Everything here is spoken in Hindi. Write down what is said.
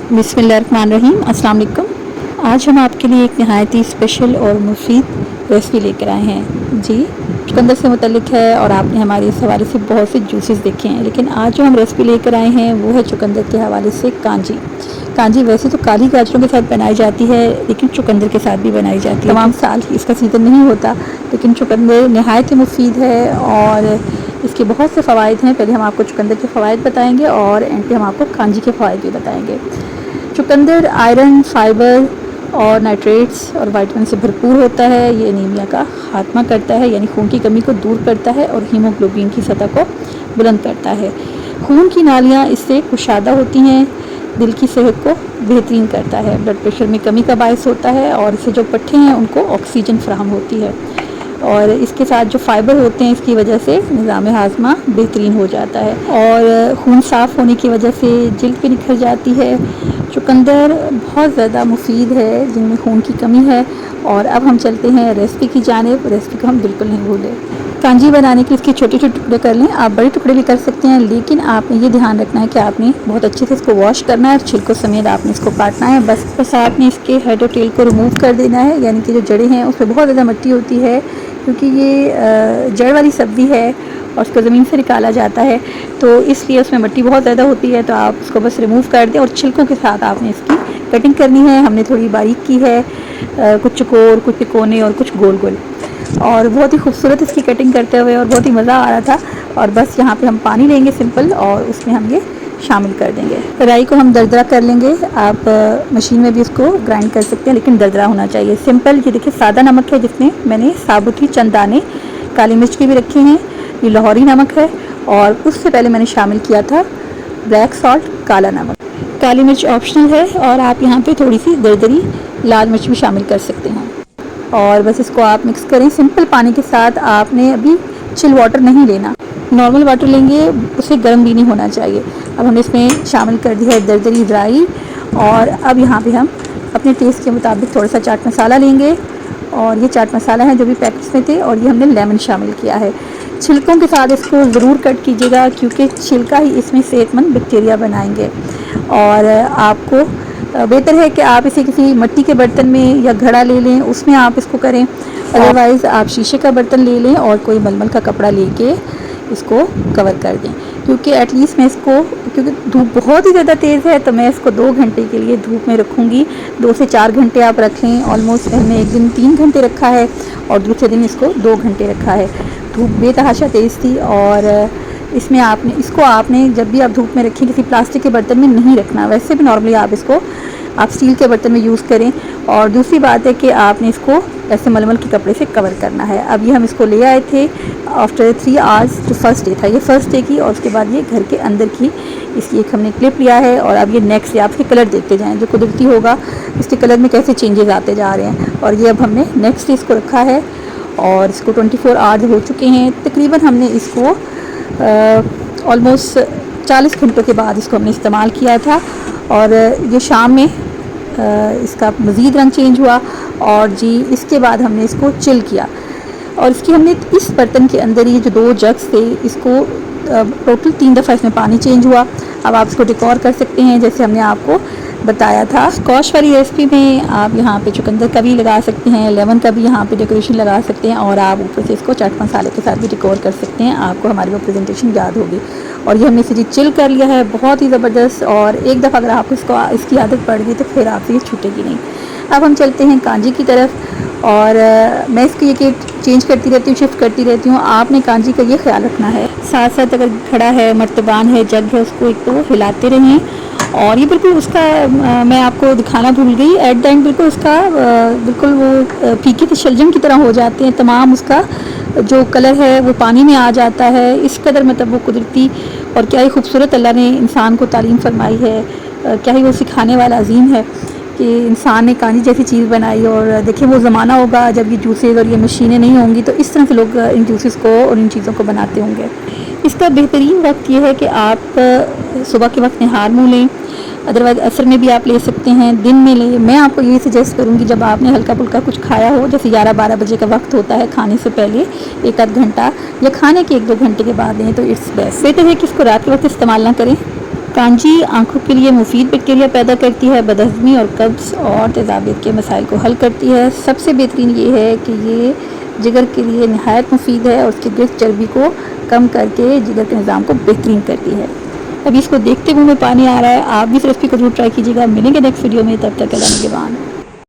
बिस्मिल्लाहिर्रहमानिर्रहीम, अस्सलाम वालेकुम। आज हम आपके लिए एक नहायत ही स्पेशल और मुफीद रेसिपी लेकर आए हैं जी। चुकंदर से मुतल्लिक है और आपने हमारे इस हवाले से बहुत से जूसेस देखे हैं, लेकिन आज जो हम रेसिपी लेकर आए हैं वो है चुकंदर के हवाले से कांजी। कांजी वैसे तो काली गाजरों के साथ बनाई जाती है, लेकिन चुकंदर के साथ भी बनाई जाती है। तमाम साल इसका सीज़न नहीं होता, लेकिन चुकंदर नहायत ही मुफीद है और इसके बहुत से फ़वाइद हैं। पहले हम आपको चुकंदर के फ़वाइद बताएंगे और एंड पे हम आपको कांजी के फ़वाइद भी बताएंगे। चुकंदर आयरन, फाइबर और नाइट्रेट्स और विटामिन से भरपूर होता है। ये एनीमिया का खात्मा करता है, यानी खून की कमी को दूर करता है और हीमोग्लोबिन की सतह को बुलंद करता है। खून की नालियाँ इससे कुशादा होती हैं, दिल की सेहत को बेहतरीन करता है, ब्लड प्रेशर में कमी का बायस होता है और इससे जो पट्टे हैं उनको ऑक्सीजन फराहम होती है। और इसके साथ जो फाइबर होते हैं इसकी वजह से निज़ाम हाज़मा बेहतरीन हो जाता है और खून साफ़ होने की वजह से जिल्द भी निखर जाती है। चुकंदर बहुत ज़्यादा मुफीद है जिनमें खून की कमी है। और अब हम चलते हैं रेसिपी की जानिब। रेसिपी को हम बिल्कुल नहीं भूलें। कांजी बनाने के इसके छोटे छोटे टुकड़े कर लें, आप बड़े टुकड़े भी कर सकते हैं, लेकिन आपने ये ध्यान रखना है कि आपने बहुत अच्छे से इसको वॉश करना है और छिलकों समेत आपने इसको काटना है। बस आपने इसके हेड और टेल को रिमूव कर देना है, यानी कि जो जड़ें हैं उसमें बहुत ज़्यादा मिट्टी होती है, क्योंकि ये जड़ वाली सब्ज़ी है और उसको ज़मीन से निकाला जाता है, तो इसलिए उसमें मिट्टी बहुत ज़्यादा होती है। तो आप उसको बस रिमूव कर दें और छिलकों के साथ आपने इसकी कटिंग करनी है। हमने थोड़ी बारीक की है, कुछ चौकोर, कुछ तिकोने और कुछ गोल गोल, और बहुत ही खूबसूरत इसकी कटिंग करते हुए और बहुत ही मज़ा आ रहा था। और बस यहाँ पे हम पानी लेंगे सिंपल और उसमें हम ये शामिल कर देंगे। राई को हम दरदरा कर लेंगे। आप मशीन में भी इसको ग्राइंड कर सकते हैं, लेकिन दरदरा होना चाहिए। सिंपल ये देखिए सादा नमक है, जिसमें मैंने साबुत ही चंद दाने काली मिर्च के भी रखे हैं। ये लाहौरी नमक है और उससे पहले मैंने शामिल किया था ब्लैक सॉल्ट, काला नमक। काली मिर्च ऑप्शनल है और आप यहाँ पे थोड़ी सी दरदरी लाल मिर्च भी शामिल कर सकते हैं। और बस इसको आप मिक्स करें सिंपल पानी के साथ। आपने अभी चिल वाटर नहीं लेना, नॉर्मल वाटर लेंगे, उसे गर्म भी नहीं होना चाहिए। अब हमने इसमें शामिल कर दिया है दरदरी राई। और अब यहाँ पे हम अपने टेस्ट के मुताबिक थोड़ा सा चाट मसाला लेंगे, और ये चाट मसाला है जो भी पैकेट्स में थे, और ये हमने लेमन शामिल किया है। छिलकों के साथ इसको ज़रूर कट कीजिएगा, क्योंकि छिलका ही इसमें सेहतमंद बैक्टीरिया बनाएंगे। और आपको बेहतर है कि आप इसे किसी मिट्टी के बर्तन में या घड़ा ले लें, उसमें आप इसको करें। अदरवाइज़ आप शीशे का बर्तन ले लें और कोई मलमल का कपड़ा लेके इसको कवर कर दें, क्योंकि एटलीस्ट मैं इसको, क्योंकि धूप बहुत ही ज़्यादा तेज़ है, तो मैं इसको 2 घंटे के लिए धूप में रखूँगी। 2 से 4 घंटे आप रख लें। ऑलमोस्ट हमने एक दिन 3 घंटे रखा है और दूसरे दिन इसको 2 घंटे रखा है। धूप बेतहाशा तेज़ थी और इसमें आपने जब भी आप धूप में रखें किसी प्लास्टिक के बर्तन में नहीं रखना। वैसे भी नॉर्मली आप इसको स्टील के बर्तन में यूज़ करें। और दूसरी बात है कि आपने इसको ऐसे मलमल के कपड़े से कवर करना है। अब ये हम इसको ले आए थे आफ्टर 3 आवर्स, जो फर्स्ट डे था, ये फर्स्ट डे की। और उसके बाद ये घर के अंदर की इसकी एक हमने क्लिप लिया है। और अब ये नेक्स्ट डे आप इसके कलर देखते जाएँ, जो कुदरती होगा इसके कलर में कैसे चेंजेस आते जा रहे हैं। और ये अब हमने नेक्स्ट डे इसको रखा है और इसको 24 आवर्स हो चुके हैं तकरीबन। हमने इसको ऑलमोस्ट 40 घंटों के बाद इसको हमने इस्तेमाल किया था। और ये शाम में इसका मज़ीद रंग चेंज हुआ और जी इसके बाद हमने इसको चिल किया। और इसकी हमने इस बर्तन के अंदर ही जो 2 जग्स थे, इसको टोटल 3 दफ़ा इसमें पानी चेंज हुआ। अब आप इसको डेकोर कर सकते हैं जैसे हमने आपको बताया था। स्कॉश वाली रेसिपी में आप यहाँ पे चुकंदर का भी लगा सकते हैं, लेमन का भी यहाँ पे डेकोरेशन लगा सकते हैं, और आप ऊपर से इसको चाट मसाले के साथ भी डेकोर कर सकते हैं। आपको हमारी वो प्रेजेंटेशन याद होगी। और ये हमने इसे चिल कर लिया है, बहुत ही ज़बरदस्त। और एक दफ़ा अगर आपको इसकी आदत पड़ गई तो फिर आपसे ये छूटेगी नहीं। अब हम चलते हैं कांजी की तरफ। और मैं इसकी ये चेंज करती रहती हूँ, शिफ्ट करती रहती हूँ। आपने कांजी का ये ख्याल रखना है, साथ साथ अगर घड़ा है, मर्तबान है, जग है, उसको एक तो हिलाते रहें। और ये बिल्कुल उसका मैं आपको दिखाना भूल गई, एट द एंड बिल्कुल उसका बिल्कुल वो फीके के शलजम की तरह हो जाते हैं। तमाम उसका जो कलर है वो पानी में आ जाता है। इस कदर मतलब वो कुदरती और क्या ही खूबसूरत अल्लाह ने इंसान को तालीम फरमाई है। क्या ही वो सिखाने वाला अजीम है कि इंसान ने कांजी जैसी चीज़ बनाई। और देखिए वो ज़माना होगा जब ये जूसेस और ये मशीनें नहीं होंगी, तो इस तरह से लोग इन जूसेस को और इन चीज़ों को बनाते होंगे। इसका बेहतरीन वक्त ये है कि आप सुबह के वक्त निहार मुँह लें, अदरवाइज़ असर में भी आप ले सकते हैं, दिन में लें। मैं आपको ये सजेस्ट करूँगी जब आपने हल्का फुल्का कुछ खाया हो, जैसे 11-12 बजे का वक्त होता है, खाने से पहले 1 आध घंटा, या खाने के 1-2 घंटे के बाद लें तो इट्स बेस्ट। बेहतर है कि इसको रात के वक्त इस्तेमाल ना करें। कांजी आंखों के लिए मुफीद बैक्टीरिया पैदा करती है, बदहज़मी और कब्ज़ और तेज़ाबियत के मसाइल को हल करती है। सबसे बेहतरीन ये है कि ये जिगर के लिए नहायत मुफीद है और उसकी गिरफ्त चर्बी को कम करके जिगर के निज़ाम को बेहतरीन करती है। अभी इसको देखते हुए में पानी आ रहा है। आप भी इस रेसिपी को ज़रूर ट्राई कीजिएगा। मिलेंगे नेक्स्ट वीडियो में, तब तक अल्लाह निगहबान।